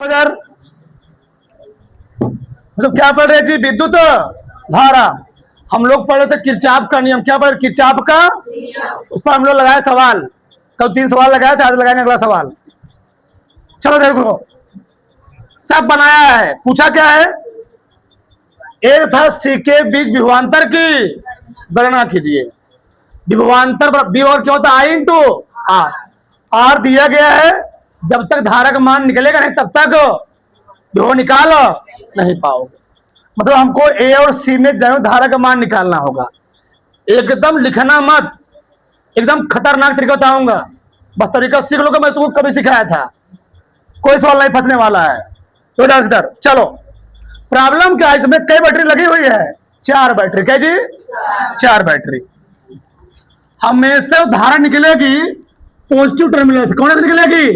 इधर मतलब क्या पढ़ रहे जी? विद्युत धारा। हम लोग पढ़ रहे थे किरचॉफ का नियम। क्या पढ़ रहे? किरचॉफ का। उस पर हम लोग लगाए सवाल। कल 3 सवाल लगाए थे, आज लगाएंगे अगला सवाल। चलो देखो, सब बनाया है। पूछा क्या है? एक था सी के बीच विभवांतर की गणना कीजिए। विभवांतर पर बी और क्या होता है? आई इंटू आर। आर दिया गया है। जब तक धारा का मान निकलेगा नहीं तब तक विभव निकाल नहीं पाओगे। मतलब हमको ए और सी में जरूर धारा का मान निकालना होगा। एकदम लिखना मत, एकदम खतरनाक तरीका बताऊंगा। बस तरीका सीख लो। मैं तुमको कभी सिखाया था। कोई सवाल नहीं फंसने वाला है। तो इधर चलो। प्रॉब्लम क्या है? इसमें कई बैटरी लगी हुई है? 4 बैटरी। क्या जी? 4 बैटरी। हमेशा धारा निकलेगी पॉजिटिव टर्मिनल से। कौन सी निकलेगी?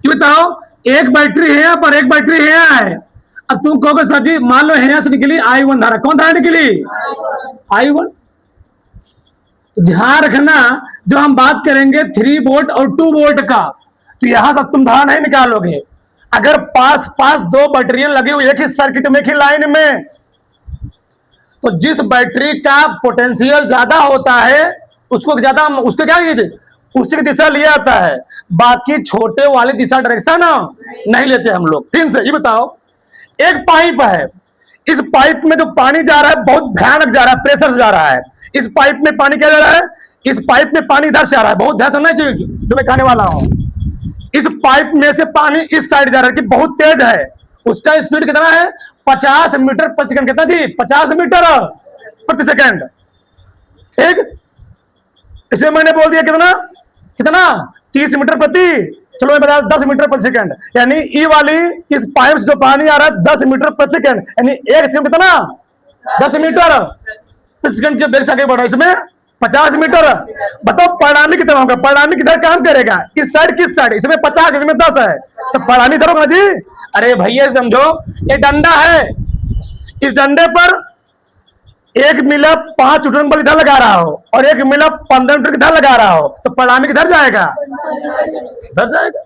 ये बताओ, एक बैटरी है यहाँ पर, एक बैटरी है यहाँ है। अब तुम कहोगे सर जी मान लो यहाँ से निकली I1 धारा। कौन धारा निकली? I1। तो ध्यान रखना, जब हम बात करेंगे 3 वोल्ट और 2 वोल्ट का, तो यहां से तुम धारा नहीं निकालोगे। अगर पास पास 2 बैटरियां लगी हुई एक ही सर्किट में, एक ही लाइन में, तो जिस बैटरी का पोटेंशियल ज्यादा होता है उसको ज्यादा, उसको क्या उसी की दिशा लिया जाता है। बाकी छोटे वाली दिशा डायरेक्शन नहीं लेते हम लोग। फिर से ये बताओ, एक पाइप है। इस पाइप में जो पानी जा रहा है बहुत भयानक जा रहा है, प्रेशर से जा रहा है। इस पाइप में पानी क्या जा रहा है? इस पाइप में पानी इधर से आ रहा है। बहुत ध्यान सुनना चाहिए जो मैं कहने वाला हूं। इस पाइप में से पानी इस साइड जा रहा है कि बहुत तेज है। उसका स्पीड कितना है? 50 मीटर प्रति सेकंड। कितना जी? 50 मीटर प्रति सेकंड। ठीक, इसमें मैंने बोल दिया कितना कितना 30 मीटर प्रति, चलो मैं बता 10 मीटर प्रति सेकंड। यानी ई वाली इस पाइप से जो पानी आ रहा है 10 मीटर प्रति सेकंड, यानी एक सेकंड कितना? 10 मीटर प्रति सेकंड के वेग से आगे बढ़ रहा है। इसमें 50 मीटर। बताओ परिणामी कितना होगा? परिणामी किधर काम करेगा? इस साइड किस साइड? इसमें 50, इसमें 10 है, तो परिणामी इधर होगा जी। अरे भैया समझो, ये डंडा है। इस डंडे पर एक मिला 5 न्यूटन बल इधर लगा रहा हो और एक मिला 15 न्यूटन इधर लगा रहा हो, तो परिणामी किधर जाएगा? इधर जाएगा,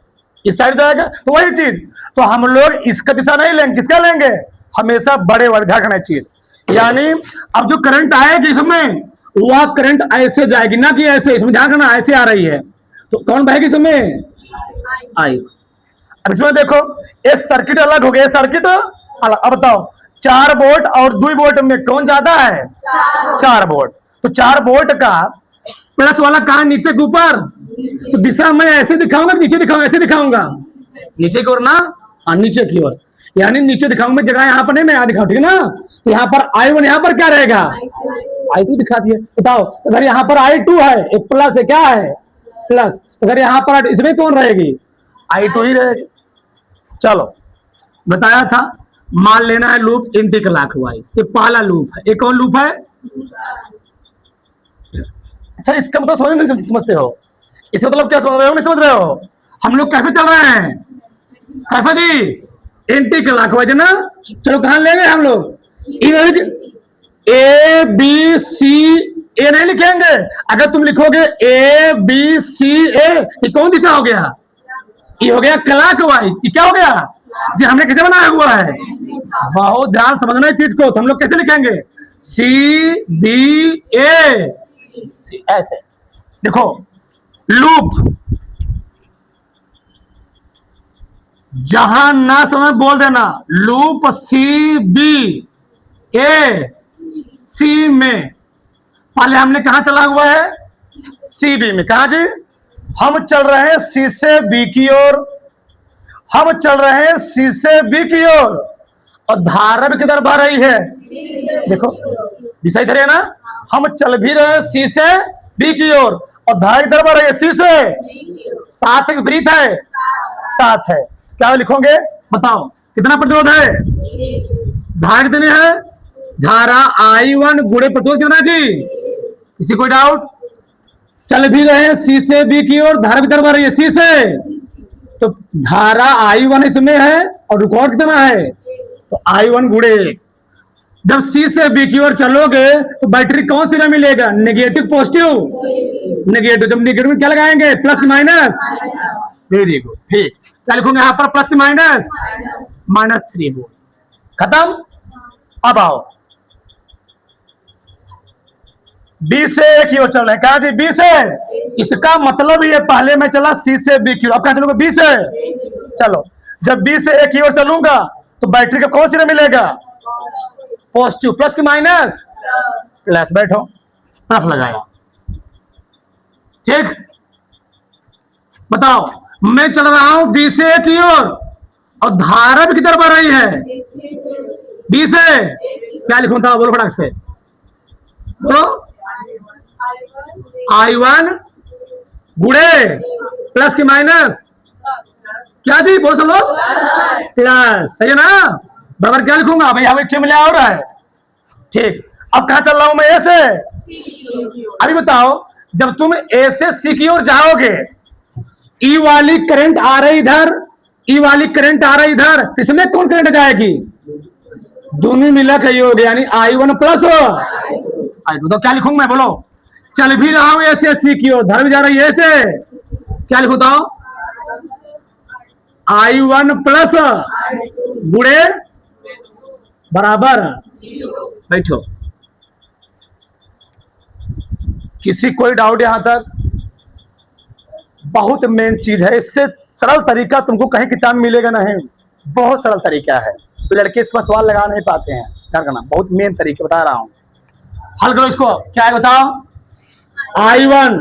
इस साइड जाएगा। तो वही चीज, तो हम लोग इसका दिशा नहीं लेंगे। किसका लेंगे? हमेशा बड़े वाले ध्यान रखना चाहिए। यानी अब जो करंट आएगी इसमें, वह करंट ऐसे जाएगी, ना कि ऐसे। इसमें ध्यान रखना, ऐसे आ रही है तो कौन बहेगी इसमें? आई। अब इसमें देखो, ये सर्किट अलग हो गया, सर्किट अलग। अब बताओ 4 वोल्ट और 2 वोल्ट में कौन ज्यादा है? 4 वोल्ट। तो 4 वोल्ट का प्लस वाला कहा? नीचे के ऊपर। तो दिशा मैं ऐसे दिखाऊंगा, नीचे दिखाऊंगा? ऐसे दिखाऊंगा, नीचे की ओर ना। हाँ, नीचे की ओर, यानी नीचे दिखाऊंगा। जगह यहाँ पर नहीं, मैं यहाँ दिखाऊं, ठीक है ना। तो यहाँ पर I1, यहाँ पर क्या रहेगा? I2 दिखा दिए। बताओ, तो अगर यहाँ पर I2 है, एक प्लस है, क्या है? प्लस। तो अगर यहाँ पर इसमें कौन रहेगी? I2 ही रहेगी। चलो, बताया था। मान लेना है लूप एंटी क्लॉक वाइज। ये पहला लूप है। एक और लूप है। अच्छा, इसका मतलब समझ नहीं समझते हो? इसका मतलब क्या समझ रहे हो? नहीं समझ रहे हो? हम लोग कैसे चल रहे हैं? कैसे जी? एंटी क्लॉक वाइज ना। चलो कहां लेंगे हम लोग? ए बी सी ए नहीं लिखेंगे। अगर तुम लिखोगे ए बी सी ए, ये कौन दिशा हो गया? ये हो गया क्लॉक वाइज। ये क्या हो गया? ये हमने कैसे बनाया हुआ है? बहुत ध्यान समझना इस चीज को। तो हम लोग कैसे लिखेंगे? सी बी ए, ऐसे। देखो, लूप जहां ना समझ बोल देना। लूप सी बी ए, सी में पहले हमने कहा चला हुआ है? सी बी में। कहा जी? हम चल रहे हैं सी से बी की ओर। हम चल रहे हैं सी से बी की ओर, और धारा भी किधर बह रही है? देखो, दिशा इधर है ना। हम चल भी रहे हैं सी से बी की ओर, और धारा इधर बह रही है सी से। साथ विपरीत है, साथ है। क्या लिखोगे? बताओ, कितना प्रतिरोध है? धारा कितनी है? धारा I1 गुणे प्रतिरोध कितना जी? किसी कोई डाउट? चल भी रहे हैं सी से बी की ओर, धारा भी इधर बह रही है सी से, तो धारा I1 इसमें है और रिकॉर्ड कितना है? तो I1 गुणे। जब सी से बी की ओर चलोगे तो बैटरी कौन सी में मिलेगा? Negative positive? नेगेटिव। जब नेगेटिव में क्या लगाएंगे? Plus minus. वेरी गुड, ठीक। क्या लिखूंगा यहाँ पर? Plus minus -3 volt. खत्म। अब आओ, बी से ए की ओर चल रहे हैं। कहा जी? बी से। इसका मतलब ये पहले मैं चला सी से बी की ओर, अब कहां चलूंगा? बी से। चलो, जब बी से ए की ओर चलूंगा तो बैटरी का कौन सी मिलेगा? पॉजिटिव। प्लस की माइनस? प्लस। बैठो, प्लस लगाया। ठीक, बताओ, मैं चल रहा हूं बी से ए की ओर और धारा भी किधर बढ़ रही है? बी से। क्या लिखूं था? बोलो फटाक से, बोलो। I1 गुड़े प्लस की माइनस? क्या जी? बोलो सब लोग। प्लस। सही है ना? बराबर। क्या लिखूंगा भाई? हमें क्यों मिला हो रहा है? ठीक। अब कहां चल रहा हूं मैं? ए से। अभी बताओ, जब तुम ए से सी की ओर जाओगे, ई वाली करंट आ रही इधर, ई वाली करंट आ रही इधर, इसमें कौन करंट जाएगी? दोनों मिला के योग, यानी I1 प्लस I2। तो क्या लिखूंगा मैं? बोलो। चल भी रहा हूं ऐसे सी की ओर, धर भी जा रही है ऐसे। क्या लिखूं? बताओ। I1 प्लस गुड़े बराबर। बैठो, किसी कोई डाउट यहां तक? बहुत मेन चीज है, इससे सरल तरीका तुमको कहीं किताब में मिलेगा नहीं। बहुत सरल तरीका है, तो लड़के इस पर सवाल लगा नहीं पाते हैं। क्या करना? बहुत मेन तरीका बता रहा हूं, हल करो इसको। क्या है बताओ? I1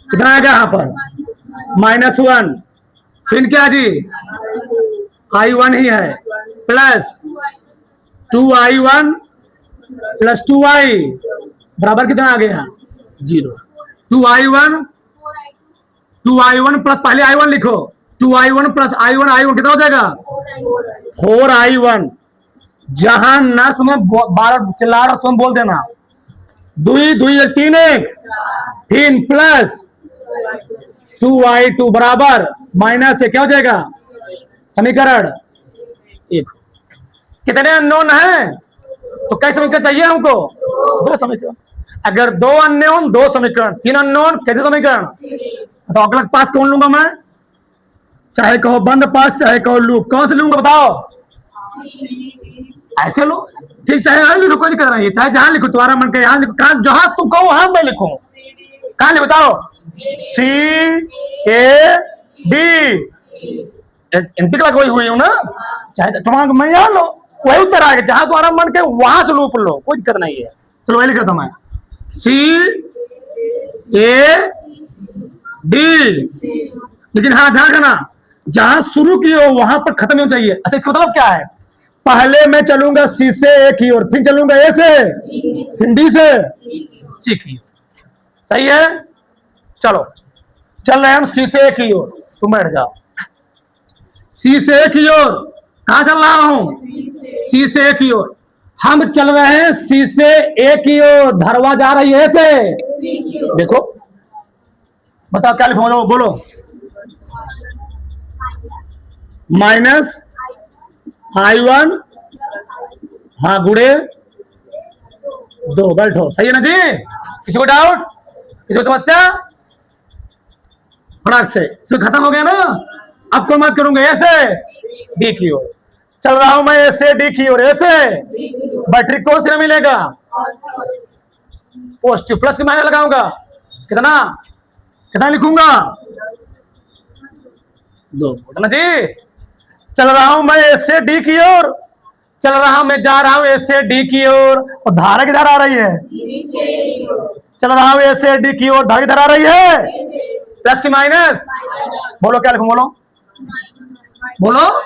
कितना आएगा यहाँ पर? -1। फिर क्या जी? I1 ही है, प्लस 2I1 प्लस 2I बराबर कितना आ गया? 0। 2I1 प्लस, पहले I1 लिखो। 2I1 प्लस I1 कितना हो जाएगा? 4I1। जहां नस में 12 चिल्ला रहा तुम बोल देना। 2 2 3 1, फिर प्लस 2I2 बराबर माइनस से क्या हो जाएगा? समीकरण 1। कितने अननोन है? तो कई समीकरण चाहिए हमको? 2 समीकरण। अगर 2 अननोन 2 समीकरण, 3 अननोन कैसे समीकरण? तो अगला पास कौन लूंगा मैं? चाहे कहो बंद पास, चाहे कहो लूप, कौन से लूंगा बताओ? ऐसे लो, ठीक। चाहे यहां लिखो, कोई दिक्कत नहीं है। चाहे जहां लिखो, तुम्हारा मन के यहां लिखो, कहां जहां तुम कहो वहां मैं लिखूं। कहां लिखो बताओ? CAD एंटी क्लॉक वही हुई हूं ना? चाहे तुम्हारा मैं यहां लो, वही उत्तर आएगा। जहां तुम्हारा मन के वहां से लूप लो, कोई दिक्कत नहीं है। चलो वही लिखा था मैं, CAD। लेकिन हाँ ध्यान रखना, जहां शुरू की हो वहां पर खत्म होना चाहिए। अच्छा, इसका मतलब क्या है? पहले मैं चलूंगा सी से ए की ओर, फिर चलूंगा ए से, फिर डी से सी की ओर। सही है? चलो, चल रहे हैं हम सी से ए की ओर। तुम बैठ जाओ। सी से ए की ओर कहां चल रहा हूं? सी से ए की ओर। हम चल रहे हैं सी से ए की ओर, धरवा जा रही है से। देखो, बताओ क्या लिखो? बोलो। माइनस I1, हाँ गुड़े 2। बैठो। सही है ना जी? किसी को डाउट? किसी को समस्या? फटाक से इसमें खत्म हो गया ना? अब को मत करूंगा ऐसे डी की ओर चल रहा हूं मैं, ऐसे डी की ओर ऐसे। बैटरी कौन सी मिलेगा? पॉजिटिव। प्लस की माइनस लगाऊंगा, कितना कितना लिखूंगा? 2 ना जी। चल रहा हूं मैं ऐसे डी की ओर, चल रहा हूं मैं, जा रहा हूं ऐसे डी की ओर, और धारा किधर आ रही है? चल रहा हूं ऐसे डी की ओर, धारा किधर आ रही है? प्लस की माइनस? बोलो क्या लिखूं? बोलो बोलो।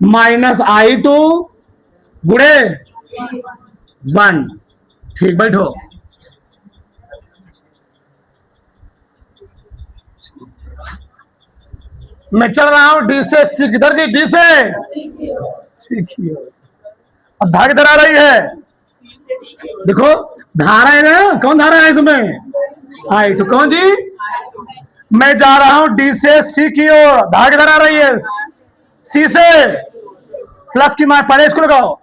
-I2 गुड़े 1। ठीक, बैठो। मैं चल रहा हूं डी से सी। किधर जी? डी से सी की ओर, और धारा किधर आ रही है? देखो, धारा है ना? कौन धारा है इसमें? I2। कौन जी? मैं जा रहा हूं डी से सी की ओर, धारा किधर आ रही है? सी से। प्लस की मार पहले इसको लगाओ।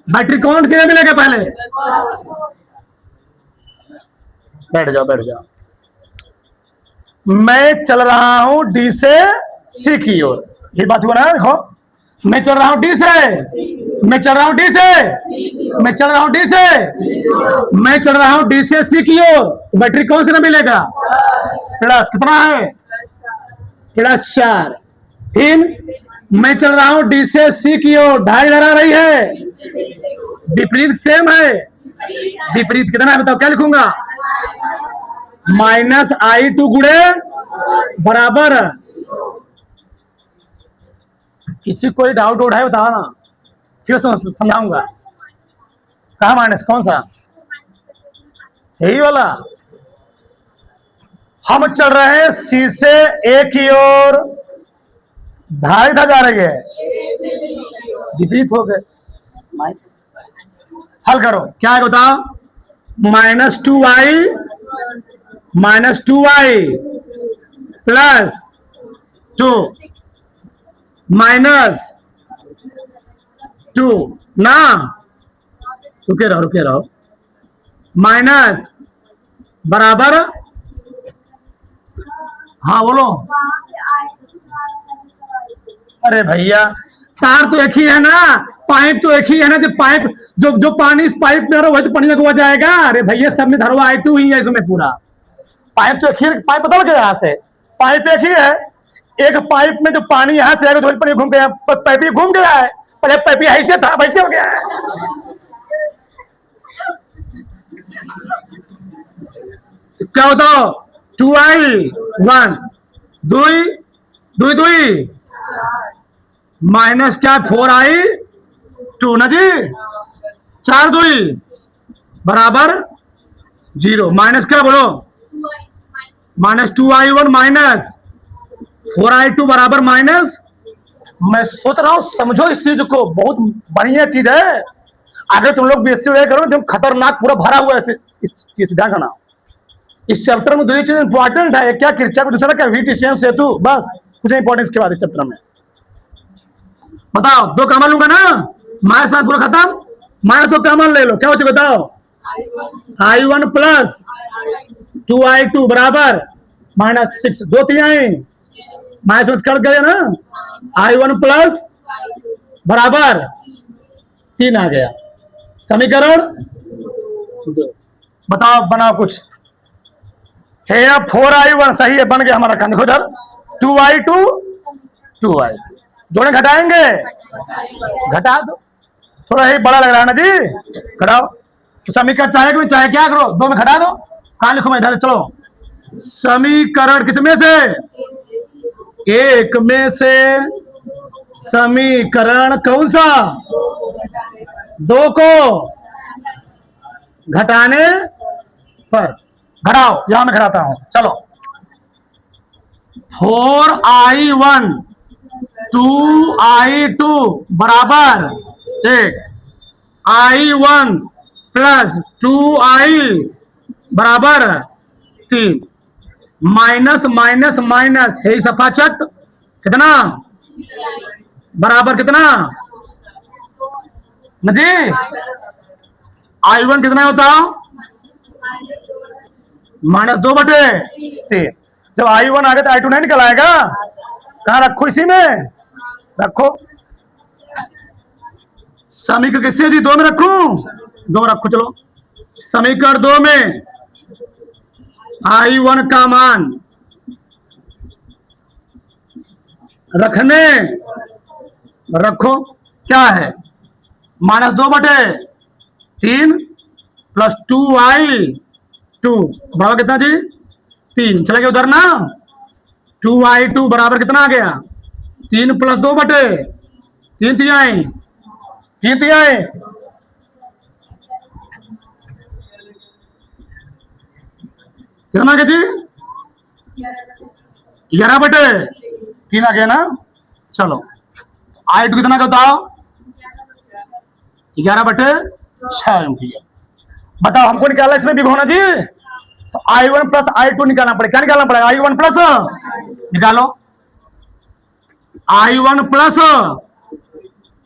बैटरी कौन सी मिलेगा? पहले बैठ जाओ, बैठ जाओ। मैं चल रहा हूं डी से सी की ओर, ये बात हुआ ना। देखो, मैं चल रहा हूं डी से, मैं चल रहा हूं डी से, मैं चल रहा हूं डी से, मैं चल रहा हूं डी से सी की ओर, तो बैटरी कौन सी ना मिलेगा? प्लस कितना है? +4। ठीक, मैं चल रहा हूं डी से सी की ओर, ढाई इधर आ रही है, विपरीत सेम है, विपरीत कितना है बताओ, क्या लिखूंगा? -I2 गुणे बराबर। किसी कोई डाउट है बताओ ना, क्यों समझाऊंगा। कहा माइनस, कौन सा? यही वाला। हम चल रहे हैं सी से ए की ओर, ढाई था जा रही है, विपरीत हो गए। हल करो, क्या है बताओ? -2i +2 -2 ना, रुके रहो, माइनस बराबर, हाँ बोलो। अरे भैया, तार तो एक ही है ना, पाइप तो एक ही है ना, जो पाइप जो पानी इस पाइप में वही तो पानी लगवा जाएगा। अरे भैया, सब में धरवा I2 ही है इसमें पूरा। पाइप तो एक ही, पाइप पता लगे यहाँ से, पाइप एक ही है। एक पाइप में जो पानी यहाँ से आएगा तो पानी घूम गया, पाइप घूम गया है, पहले पाइप ऐसे था वैसे हो गया है। क्या बताओ? 2i1 2 माइनस क्या? 4i2 ना जी, 4 2 बराबर 0। माइनस क्या बोलो? -2i1 माइनस 4i2 बराबर माइनस। मैं सोच रहा हूं समझो इस चीज को, बहुत बढ़िया चीज है। अगर तुम लोग बीएससी करो तो खतरनाक पूरा भरा हुआ है इस चीज से। ध्यान करना, इस चैप्टर में दो चीज इंपॉर्टेंट है, क्या किरचॉफ का दूसरा क्या हीट एक्सचेंज सेतु, बस कुछ इंपॉर्टेंस के बाद इस चैप्टर में बताओ। दो कॉमन लूंगा ना, माइनस पूरा खत्म, माइनस दो कॉमन ले लो, क्या हो बताओ? I1 + 2i2 बराबर -6, 2 3 माइनस कट गया ना, I1 + बराबर 3 आ गया। समीकरण बताओ, बनाओ कुछ है। 4i1 सही है, बन गया हमारा काम। देखो इधर 2i2 2i, जोड़े घटाएंगे, घटा दो, थोड़ा ही बड़ा लग रहा है ना जी, घटाओ। तो समीकरण चाहे कि चाहे क्या करो, 2 में घटा दो। कहां लिखो मैं? इधर चलो, समीकरण किसमें से? 1 में से। समीकरण कौन सा? 2 को घटाने पर। घटाओ, यहां मैं घटाता हूं, चलो। 4i1 2i2 बराबर 1, I1 + 2i बराबर 3, माइनस माइनस माइनस है सफा चट, कितना बराबर कितना जी? I1 कितना होता? -2/3। जब I1 आ गया तो I2 नहीं निकल आएगा। कहां रखो? इसी में रखो। समीकरण किससे जी? 2 में रखूं? 2 रखो, चलो। समीकरण 2 में I1 का मान रखने रखो, क्या है? -2/3 + 2i2 बराबर कितना जी? 3। चला गया उधर ना, 2i2 बराबर कितना आ गया? 3 + 2/3 3 कितना गया जी? 11/3 आ गया ना। चलो, I2 कितना का बताओ? 11/6। बताओ, हमको निकालना इसमें भी होना जी। तो I1 + I2 निकालना पड़ेगा। क्या निकालना पड़ेगा? I1 प्लस निकालो, I1 प्लस,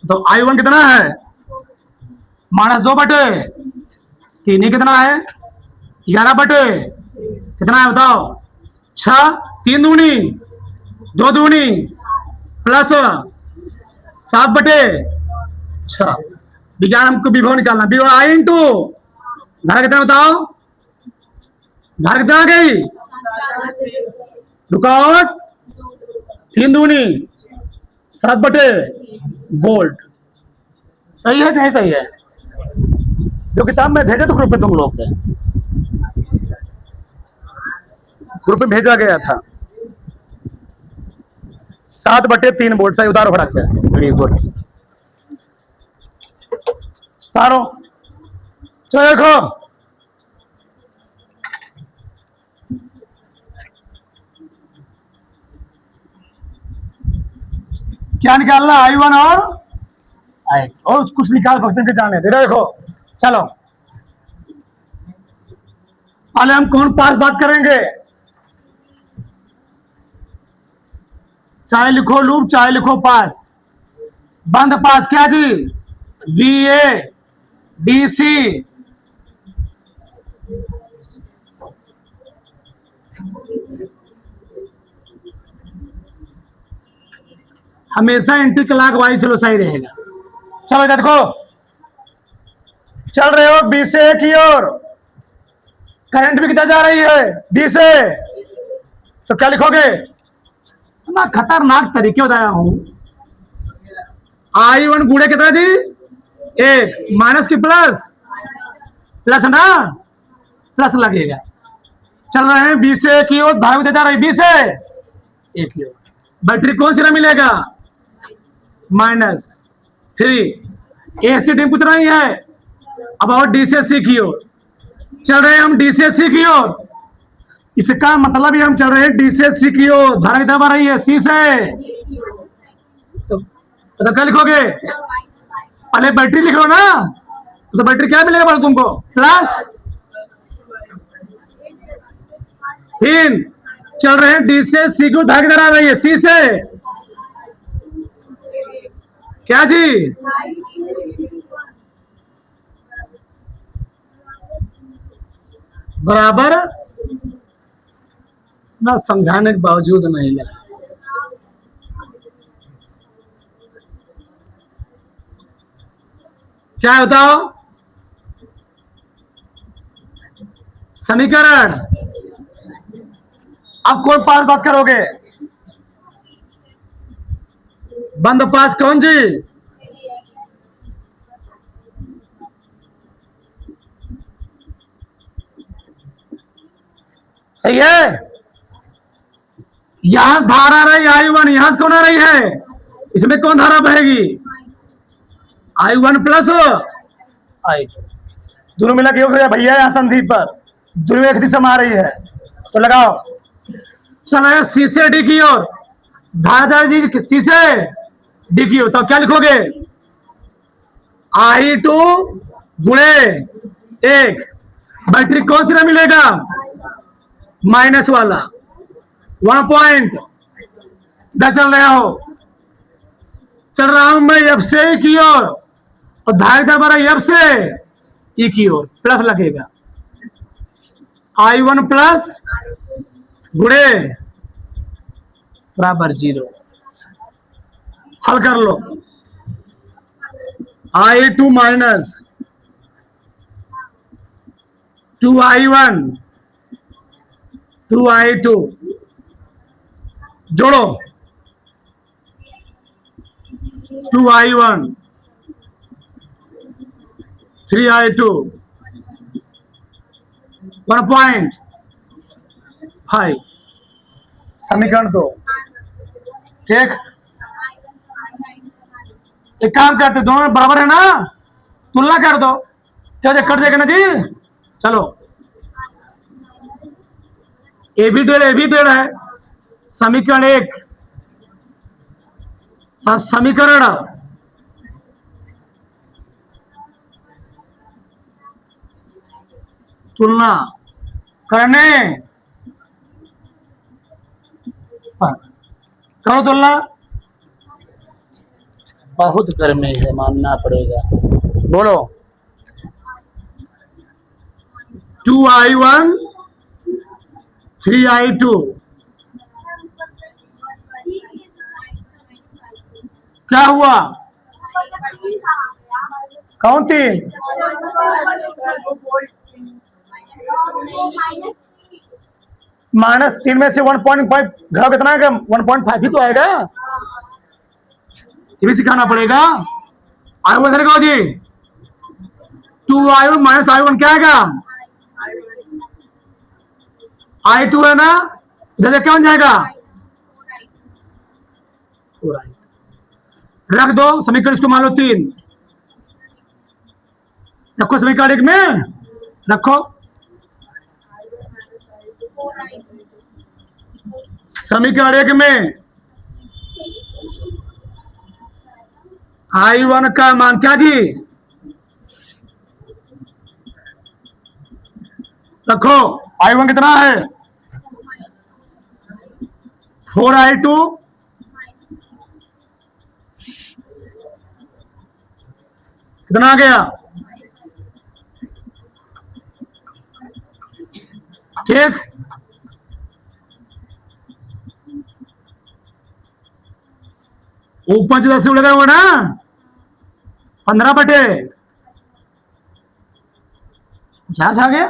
तो I1 कितना है? -2/3 ही कितना है? 11/, कितना है बताओ? छह, 3 दूनी 2 दूनी प्लस 7/6। विज्ञान हमको विभव निकालना। विभव आई इंटू धारा कितना बताओ, धारा कितना आ गई, रुकावट 3 दूनी 7/वोल्ट। सही है कि नहीं सही है? जो किताब में भेजे तो ग्रुप में तुम लोग के ग्रुप में भेजा गया था 7/3 वोल्ट। सही उतारो फटाक से, वेरी गुड। सारो चलो देखो, क्या निकालना, I1 और कुछ निकाल सकते हैं कि जाने दे। देखो चलो, पहले हम कौन पास बात करेंगे, चाहे लिखो लूप चाहे लिखो पास। बंद पास क्या जी, VA DC हमेशा एंटी क्लॉक वाइज चलो, सही रहेगा। चलो इधर देखो, चल रहे हो B से A की ओर, करंट भी कितना जा रही है B से, तो क्या लिखोगे, मैं खतरनाक तरीके बताया हूं। I1 गुणे कितना जी, 1 माइनस की प्लस, प्लस ना, प्लस लगेगा। चल रहे हैं B से A की ओर, धारा भी जा रही B से A की ओर। बैटरी कौन सी ना मिलेगा, -3। AC टीम पूछ रही है अब और D से C की ओर, चल रहे हैं हम D से C की ओर। इसका मतलब ही हम चल रहे हैं D से C की ओर, धारा कितना आ रही है C से, तो क्या लिखोगे, पहले बैटरी लिख लो ना, तो बैटरी क्या मिलेगा बोलो तुमको, प्लस। फिर चल रहे हैं D से C की ओर, धारा कितना आ रही है C से, क्या जी, बराबर ना, समझाने के बावजूद नहीं लगा। क्या बताओ, समीकरण। अब कौन पास बात करोगे, बंद पास कौन जी, सही है। यहां धारा आ रही I1, यहां से कौन आ रही है, इसमें कौन धारा बहेगी, I1 प्लस I2, दोनों मिला के हो गया भैया, यहां संधि पर दोनों एक दिशा में आ रही है, तो लगाओ। चलो C से D की ओर, धारा जी C से D की ओर, तो क्या लिखोगे, I2 गुणे 1, बैटरी कौन सी ना मिलेगा, माइनस वाला 1.10 चल रहा हो, चल रहा हूं मैं F से E की ओर, और धारा हमारा F से E की ओर, प्लस लगेगा। I1 प्लस गुणे बराबर 0, हल कर लो। I2 माइनस 2I1 2I2 जोड़ो, 2I1 3I2 1.5, समीकरण 2। ठीक, एक काम करते, दोनों बराबर है ना, तुलना कर दो, क्या कट जाएगा ना जी। चलो ए भी डेढ़ है, समीकरण 1, समीकरण तुलना करने करो, तुलना बहुत गर्मी है, मानना पड़ेगा। बोलो, 2I1 3I2 क्या हुआ? कौन 3? -3 में से 1.5 घटाओ, कितना आएगा? 1.5 ही तो आएगा। ये भी सिखाना पड़ेगा। I1 कहो जी, 2I1 माइनस I1 क्या आएगा? I2 है ना, इधर क्या बन जाएगा? 4I। रख दो समीकरण, इसको मान लो 3, रखो समीकरण 1 में, रखो समीकरण 1 में I1 का मान क्या जी? रखो I1 कितना है? 4I2 कितना आ गया? ठीक, ऊपर से 10 से उड़ेगा हुआ ना, 15 बटे 50 आ गया।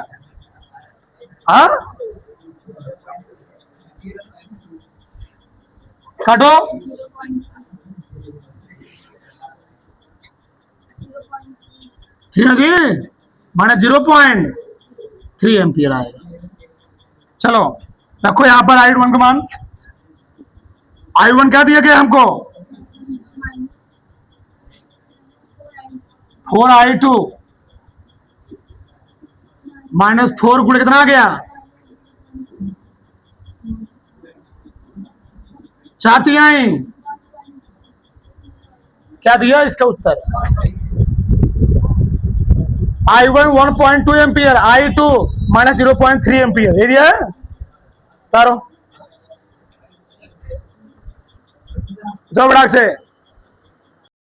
हाँ, काटो, ठीक है जी, माने 0.3 एम्पियर आएगा। चलो रखो यहां पर I1 का मान। I1 क्या दिया गया हमको? 4I2 माइनस 4 गुणे कितना आ गया? 4 तिहाई। क्या दिया इसका उत्तर? I1 1.2 ampere, I2 minus 0.3 ampere, ये दिया है। तारो दो बड़ा से